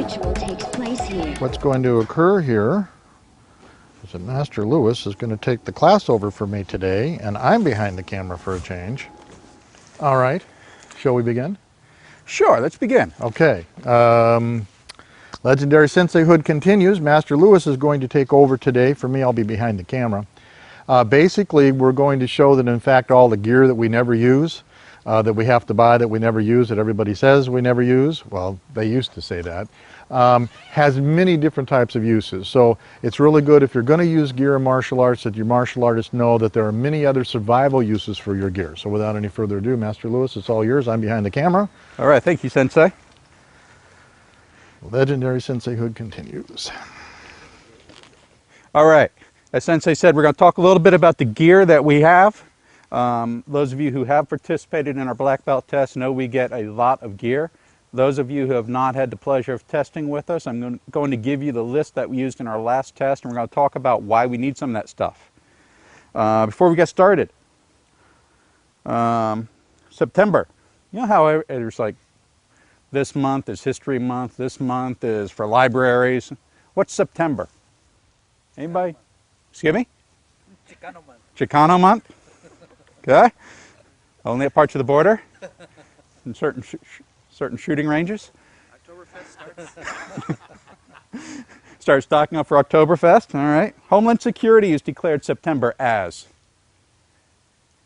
ritual takes place here. What's going to occur here is that Master Lewis is going to take the class over for me today, and I'm behind the camera for a change. All right, shall we begin? Sure, let's begin. Okay. Legendary Sensei Hood continues. Master Lewis is going to take over today. For me, I'll be behind the camera. Basically, we're going to show that, in fact, all the gear that we never use, that we have to buy that we never use, that everybody says we never use, well, they used to say that, has many different types of uses. So it's really good if you're going to use gear in martial arts that your martial artists know that there are many other survival uses for your gear. So without any further ado, Master Lewis, it's all yours. I'm behind the camera. All right, thank you, Sensei. Legendary Sensei Hood continues. All right, as Sensei said, we're going to talk a little bit about the gear that we have. Those of you who have participated in our black belt test know we get a lot of gear. Those of you who have not had the pleasure of testing with us, I'm going to give you the list that we used in our last test, and we're going to talk about why we need some of that stuff. Before we get started, September. You know how there's like, this month is History Month, this month is for libraries. What's September? Anybody? Excuse me? Chicano month. Chicano month? Okay. Only at parts of the border? In certain shooting ranges? Oktoberfest starts. Start stocking up for Oktoberfest, all right. Homeland Security has declared September as.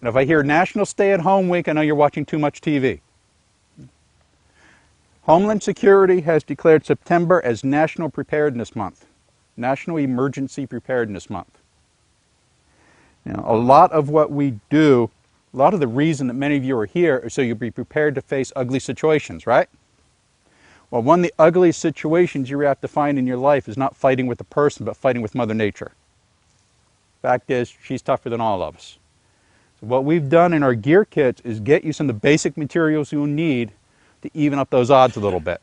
And if I hear National Stay-at-Home Week, I know you're watching too much TV. Homeland Security has declared September as National Preparedness Month, National Emergency Preparedness Month. Now, a lot of what we do, a lot of the reason that many of you are here is so you'll be prepared to face ugly situations, right? Well, one of the ugliest situations you have to find in your life is not fighting with a person, but fighting with Mother Nature. Fact is, she's tougher than all of us. So what we've done in our gear kits is get you some of the basic materials you'll need to even up those odds a little bit.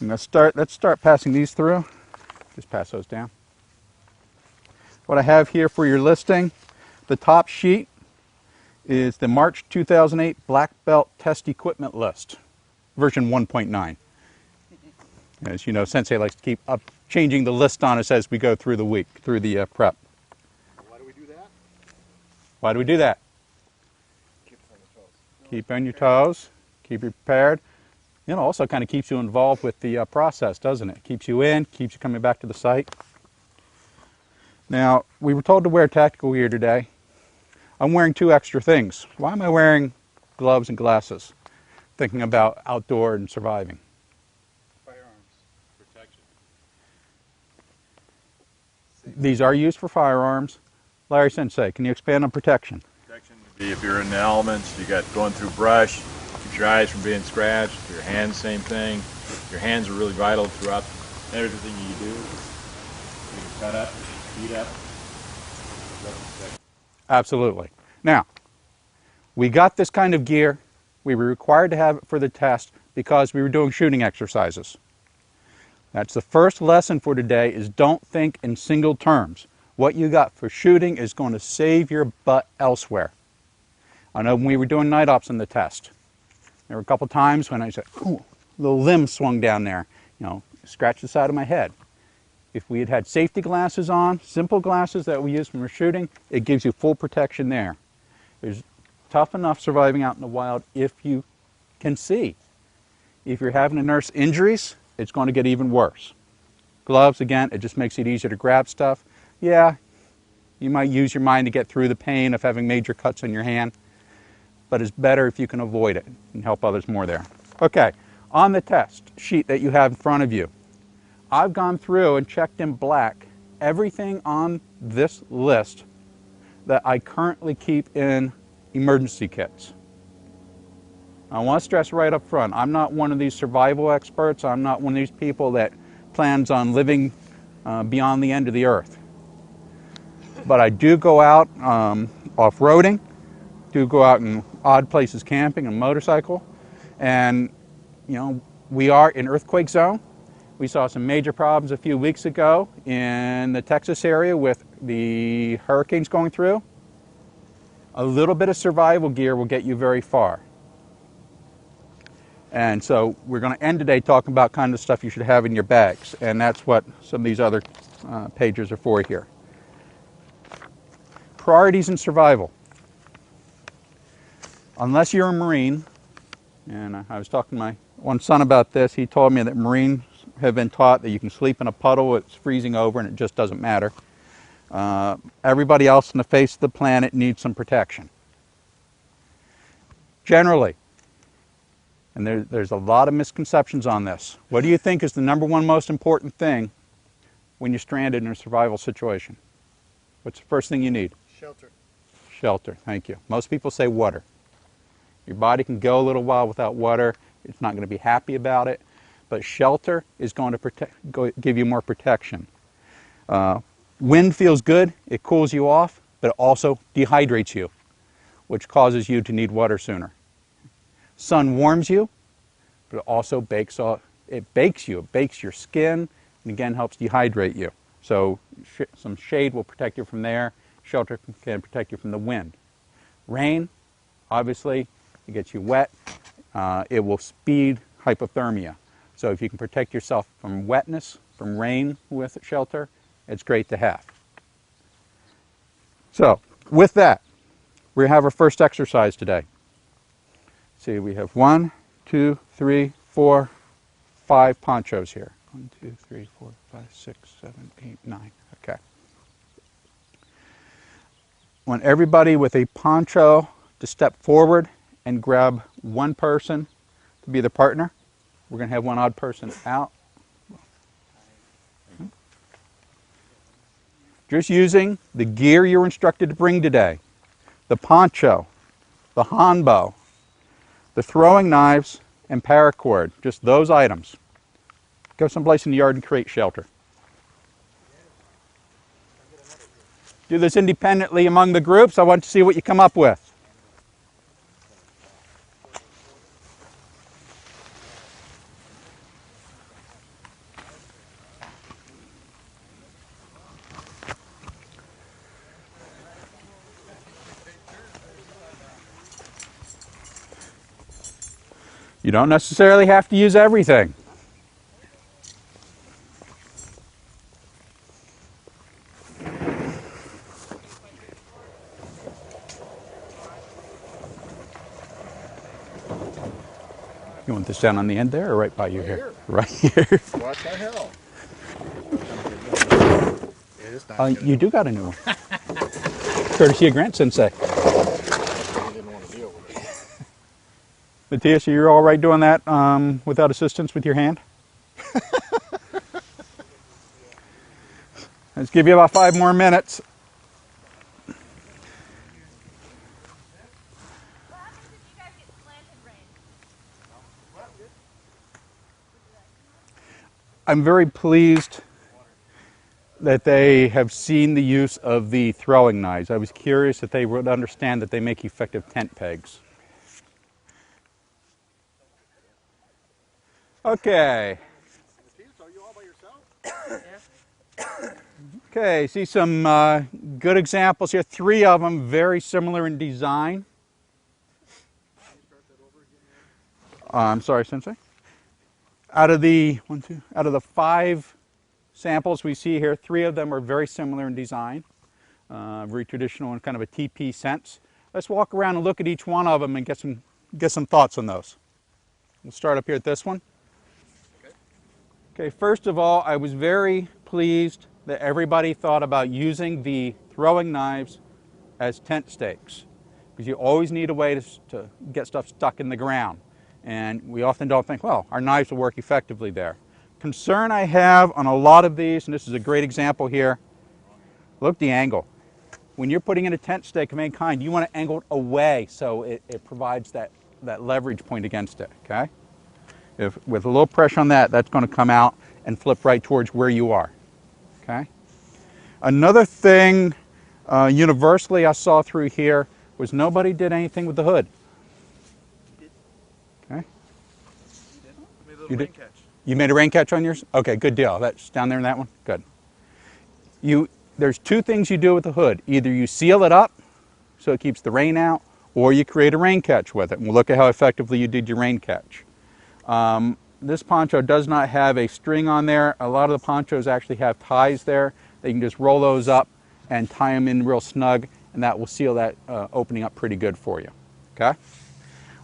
Let's start passing these through. Just pass those down. What I have here for your listing, the top sheet is the March 2008 Black Belt Test Equipment List, version 1.9. As you know, Sensei likes to keep changing the list on us as we go through the week, through the prep. Why do we do that? Why do we do that? Keep on your toes, keep you prepared. You know, also kind of keeps you involved with the process, doesn't it? Keeps you in, keeps you coming back to the site. Now, we were told to wear tactical gear today. I'm wearing two extra things. Why am I wearing gloves and glasses? Thinking about outdoor and surviving. Firearms. Protection. These are used for firearms. Larry Sensei, can you expand on protection? Protection would be if you're in the elements, you got going through brush, keeps your eyes from being scratched, your hands, same thing. Your hands are really vital throughout everything you do. You can cut up, beat up. Absolutely. Now, we got this kind of gear. We were required to have it for the test because we were doing shooting exercises. That's the first lesson for today is don't think in single terms. What you got for shooting is going to save your butt elsewhere. I know when we were doing night ops in the test, there were a couple times when I said, ooh, little limb swung down there, you know, scratched the side of my head. If we had had safety glasses on, simple glasses that we use when we're shooting, it gives you full protection there. It's tough enough surviving out in the wild if you can see. If you're having to nurse injuries, it's going to get even worse. Gloves, again, it just makes it easier to grab stuff. Yeah, you might use your mind to get through the pain of having major cuts on your hand, but it's better if you can avoid it and help others more there. Okay, on the test sheet that you have in front of you, I've gone through and checked in black everything on this list that I currently keep in emergency kits. I want to stress right up front, I'm not one of these survival experts. I'm not one of these people that plans on living beyond the end of the earth. But I do go out off-roading, do go out in odd places camping and motorcycle, and you know, we are in earthquake zone. We saw some major problems a few weeks ago in the Texas area with the hurricanes going through. A little bit of survival gear will get you very far. And so we're going to end today talking about kind of stuff you should have in your bags, and that's what some of these other pages are for here. Priorities in survival. Unless you're a Marine, and I was talking to my one son about this, he told me that Marines have been taught that you can sleep in a puddle, it's freezing over, and it just doesn't matter. Everybody else on the face of the planet needs some protection. Generally, and there's a lot of misconceptions on this. What do you think is the number one most important thing when you're stranded in a survival situation? What's the first thing you need? Shelter. Shelter, thank you. Most people say water. Your body can go a little while without water. It's not going to be happy about it. But shelter is going to give you more protection. Wind feels good. It cools you off, but it also dehydrates you, which causes you to need water sooner. Sun warms you, but it also bakes you. It bakes your skin, and again helps dehydrate you. So some shade will protect you from there. Shelter can protect you from the wind. Rain, obviously, it gets you wet. It will speed hypothermia. So if you can protect yourself from wetness, from rain with shelter, it's great to have. So with that, we have our first exercise today. See, we have 1, 2, 3, 4, 5 ponchos here. 1, 2, 3, 4, 5, 6, 7, 8, 9. Okay. I want everybody with a poncho to step forward and grab one person to be the partner. We're going to have one odd person out. Just using the gear you're instructed to bring today. The poncho, the hanbo, the throwing knives, and paracord. Just those items. Go someplace in the yard and create shelter. Do this independently among the groups. I want to see what you come up with. You don't necessarily have to use everything. You want this down on the end there or right by you here? Right here. What the hell? It is not You do got a new one. Courtesy of Grant Sensei. I didn't want to deal with it. Matthias, are you all right doing that without assistance with your hand? Let's give you about 5 more minutes. What happens if you guys get slanted rain? I'm very pleased that they have seen the use of the throwing knives. I was curious that they would understand that they make effective tent pegs. Okay. Are you all by yourself? Okay, see some good examples here. 3 of them very similar in design. I'm sorry, Sensei. Out of the 5 samples we see here, 3 of them are very similar in design, very traditional in kind of a TP sense. Let's walk around and look at each one of them and get some thoughts on those. We'll start up here at this one. Okay, first of all, I was very pleased that everybody thought about using the throwing knives as tent stakes, because you always need a way to get stuff stuck in the ground. And we often don't think, well, our knives will work effectively there. Concern I have on a lot of these, and this is a great example here, look the angle. When you're putting in a tent stake of any kind, you want to angle it away so it provides that leverage point against it, okay? With a little pressure on that, that's going to come out and flip right towards where you are, okay? Another thing universally I saw through here was nobody did anything with the hood. Okay? You did? You made a rain catch on yours? Okay, good deal. That's down there in that one? Good. There's 2 things you do with the hood. Either you seal it up so it keeps the rain out, or you create a rain catch with it. And we'll look at how effectively you did your rain catch. This poncho does not have a string on there. A lot of the ponchos actually have ties there. They can just roll those up and tie them in real snug, and that will seal that opening up pretty good for you. Okay?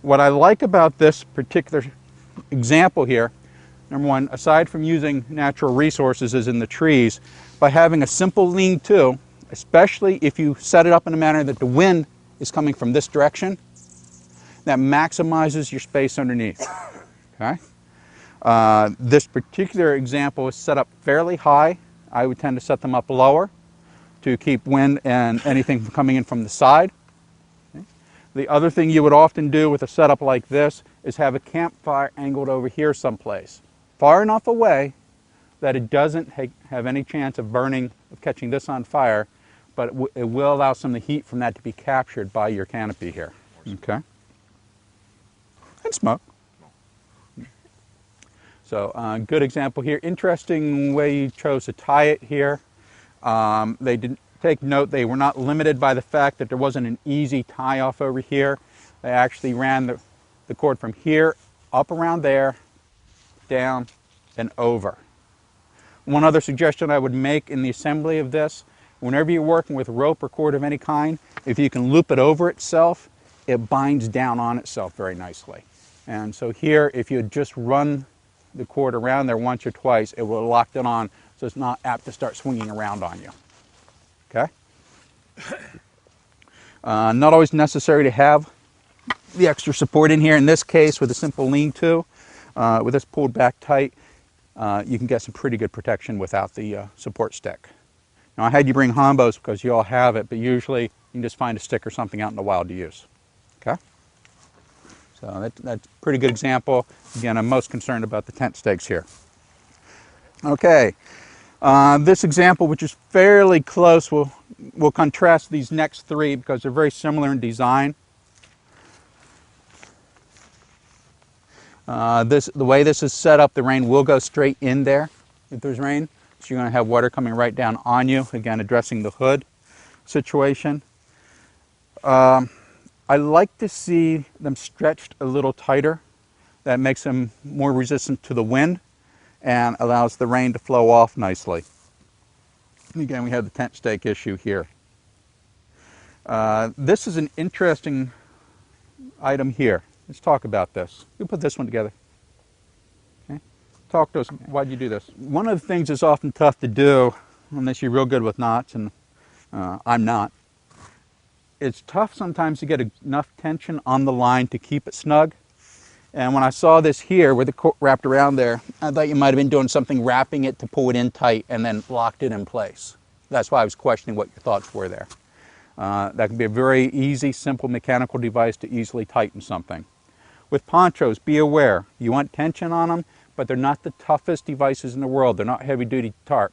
What I like about this particular example here, number one, aside from using natural resources as in the trees, by having a simple lean-to, especially if you set it up in a manner that the wind is coming from this direction, that maximizes your space underneath. Okay? This particular example is set up fairly high. I would tend to set them up lower to keep wind and anything from coming in from the side. Okay? The other thing you would often do with a setup like this is have a campfire angled over here someplace, far enough away that it doesn't have any chance of burning, of catching this on fire, but it will allow some of the heat from that to be captured by your canopy here. Okay? And smoke. So good example here. Interesting way you chose to tie it here. They did take note they were not limited by the fact that there wasn't an easy tie off over here. They actually ran the cord from here up around there, down, and over. One other suggestion I would make in the assembly of this, whenever you're working with rope or cord of any kind, if you can loop it over itself, it binds down on itself very nicely. And so here, if you just run the cord around there once or twice, it will lock it on so it's not apt to start swinging around on you. Okay? Not always necessary to have the extra support in here. In this case, with a simple lean-to, with this pulled back tight, you can get some pretty good protection without the support stick. Now, I had you bring hombos because you all have it, but usually you can just find a stick or something out in the wild to use. Okay? So that's a pretty good example. Again, I'm most concerned about the tent stakes here. Okay, this example, which is fairly close, will contrast these next three because they're very similar in design. The way this is set up, the rain will go straight in there if there's rain. So you're going to have water coming right down on you, again addressing the hood situation. I like to see them stretched a little tighter. That makes them more resistant to the wind and allows the rain to flow off nicely. And again, we have the tent stake issue here. This is an interesting item here. Let's talk about this. You put this one together. Okay. Talk to us. Why'd you do this? One of the things that's often tough to do, unless you're real good with knots, and I'm not, it's tough sometimes to get enough tension on the line to keep it snug. And when I saw this here with the cord wrapped around there, I thought you might have been doing something, wrapping it to pull it in tight and then locked it in place. That's why I was questioning what your thoughts were there. That can be a very easy, simple mechanical device to easily tighten something. With ponchos, be aware, you want tension on them, but they're not the toughest devices in the world. They're not heavy-duty tarp,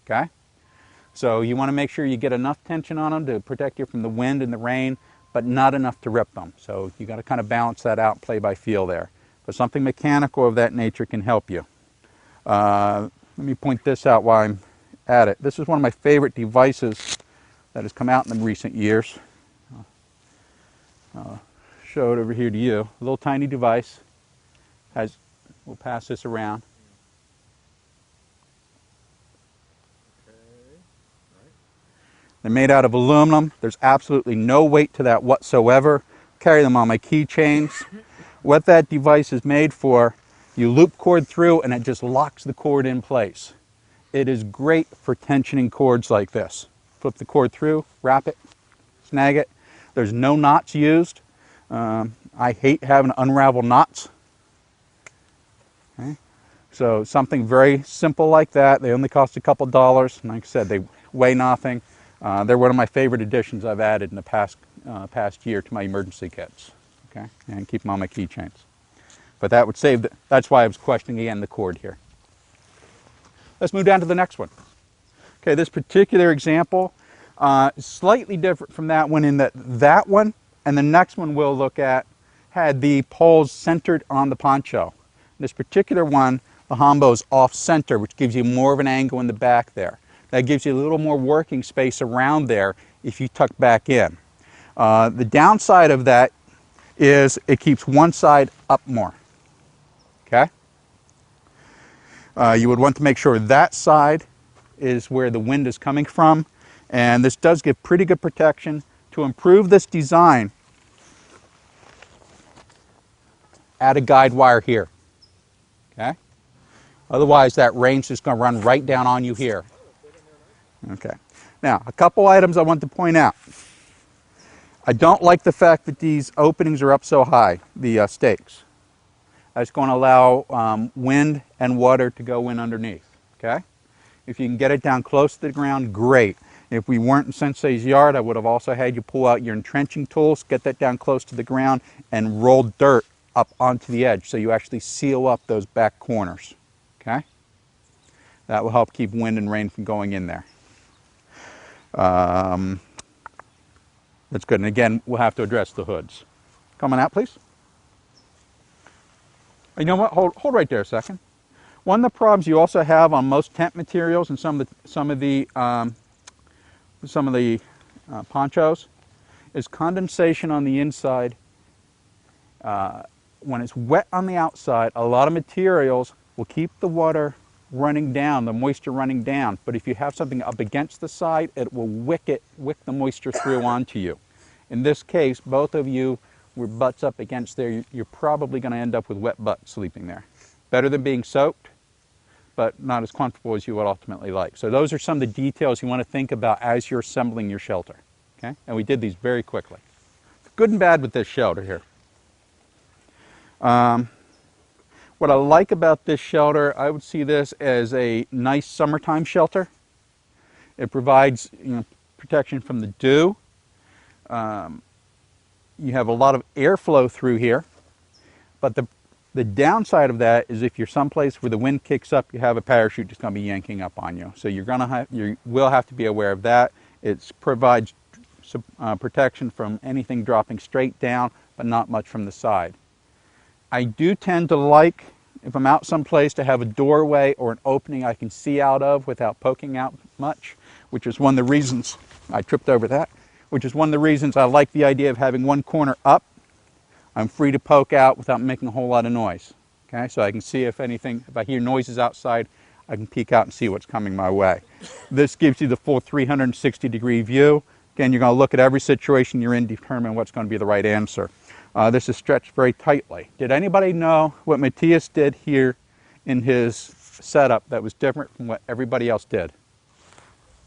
okay? So you want to make sure you get enough tension on them to protect you from the wind and the rain, but not enough to rip them. So you got to kind of balance that out, play by feel there. But something mechanical of that nature can help you. Let me point this out while I'm at it. This is one of my favorite devices that has come out in the recent years. Show it over here to you. A little tiny device. We'll pass this around. They're made out of aluminum. There's absolutely no weight to that whatsoever. Carry them on my keychains. What that device is made for, you loop cord through and it just locks the cord in place. It is great for tensioning cords like this. Flip the cord through, wrap it, snag it. There's no knots used. I hate having to unravel knots. Okay. So something very simple like that. They only cost a couple dollars. Like I said, they weigh nothing. They're one of my favorite additions I've added in the past year to my emergency kits. Okay, and keep them on my keychains. But that would save. That's why I was questioning again the cord here. Let's move down to the next one. Okay, this particular example is slightly different from that one in that one and the next one we'll look at had the poles centered on the poncho. This particular one, the hombo is off center, which gives you more of an angle in the back there. That gives you a little more working space around there if you tuck back in. The downside of that is it keeps one side up more. Okay? You would want to make sure that side is where the wind is coming from, and this does give pretty good protection. To improve this design, add a guide wire here. Okay? Otherwise, that range is going to run right down on you here. Okay. Now, a couple items I want to point out. I don't like the fact that these openings are up so high, the stakes. That's going to allow wind and water to go in underneath. Okay? If you can get it down close to the ground, great. If we weren't in Sensei's yard, I would have also had you pull out your entrenching tools, get that down close to the ground, and roll dirt up onto the edge so you actually seal up those back corners. Okay? That will help keep wind and rain from going in there. That's good. And again, we'll have to address the hoods. Coming out, please. You know what? Hold right there a second. One of the problems you also have on most tent materials and some of the ponchos is condensation on the inside. When it's wet on the outside, a lot of materials will keep the water running down, the moisture running down. But if you have something up against the side, it will wick the moisture through onto you. In this case, both of you were butts up against there. You're probably going to end up with wet butts sleeping there. Better than being soaked, but not as comfortable as you would ultimately like. So those are some of the details you want to think about as you're assembling your shelter. Okay? And we did these very quickly. Good and bad with this shelter here. What I like about this shelter, I would see this as a nice summertime shelter. It provides protection from the dew. You have a lot of airflow through here, but the downside of that is if you're someplace where the wind kicks up, you have a parachute that's going to be yanking up on you. So you will have to be aware of that. It provides protection from anything dropping straight down, but not much from the side. I do tend to like, if I'm out someplace, to have a doorway or an opening I can see out of without poking out much, which is one of the reasons I tripped over that, which is one of the reasons I like the idea of having one corner up. I'm free to poke out without making a whole lot of noise. Okay, so I can see if I hear noises outside, I can peek out and see what's coming my way. This gives you the full 360-degree view. Again, you're going to look at every situation you're in, determine what's going to be the right answer. This is stretched very tightly. Did anybody know what Matthias did here in his setup that was different from what everybody else did?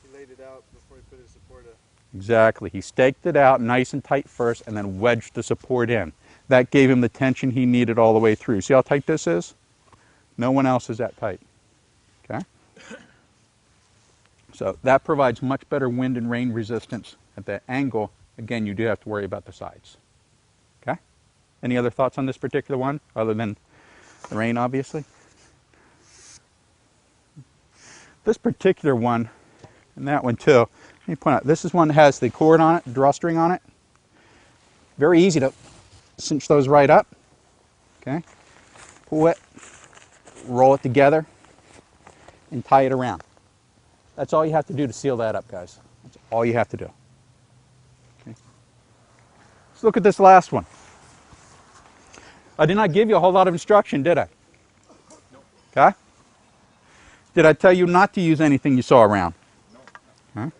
He laid it out before he put his support in. Exactly. He staked it out nice and tight first and then wedged the support in. That gave him the tension he needed all the way through. See how tight this is? No one else is that tight. Okay? So that provides much better wind and rain resistance at that angle. Again, you do have to worry about the sides. Okay? Any other thoughts on this particular one other than the rain, obviously? This particular one, and that one too, let me point out, this is one that has the cord on it, drawstring on it. Very easy to cinch those right up. Okay? Pull it, roll it together, and tie it around. That's all you have to do to seal that up, guys. That's all you have to do. Okay. Let's look at this last one. I did not give you a whole lot of instruction, did I? Okay? Did I tell you not to use anything you saw around? Okay.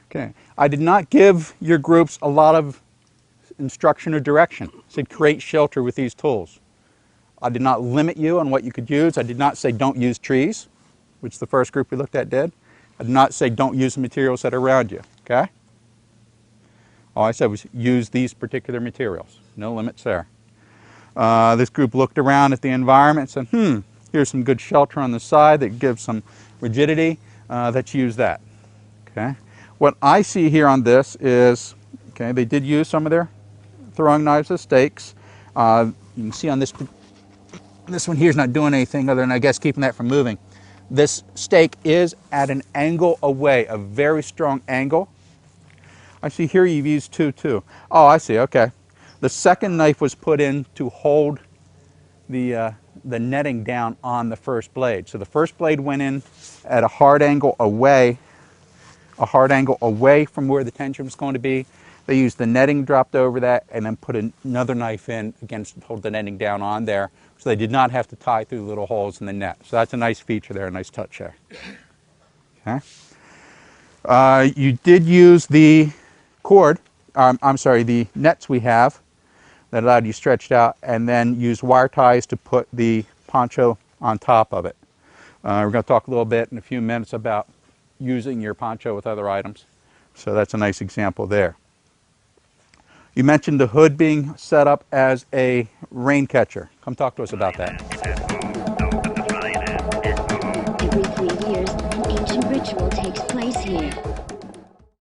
Okay. I did not give your groups a lot of instruction or direction. I said create shelter with these tools. I did not limit you on what you could use. I did not say don't use trees, which the first group we looked at did. I did not say don't use the materials that are around you. Okay? All I said was use these particular materials. No limits there. This group looked around at the environment and said, here's some good shelter on the side that gives some rigidity. Let's use that. Okay? What I see here on this is, okay, they did use some of their throwing knives as stakes. You can see on this one here is not doing anything other than, I guess, keeping that from moving. This stake is at an angle away, a very strong angle. I see here you've used two too. Oh, I see, okay. The second knife was put in to hold the netting down on the first blade. So the first blade went in at a hard angle away from where the tension was going to be. They used the netting dropped over that and then put another knife in against to hold the netting down on there, so they did not have to tie through little holes in the net. So that's a nice feature there, a nice touch there. Okay. You did use the cord, I'm sorry, the nets we have that allowed you stretched out, and then use wire ties to put the poncho on top of it. We're going to talk a little bit in a few minutes about using your poncho with other items. So that's a nice example there. You mentioned the hood being set up as a rain catcher. Come talk to us about that. Every 3 years, an ancient ritual takes place here.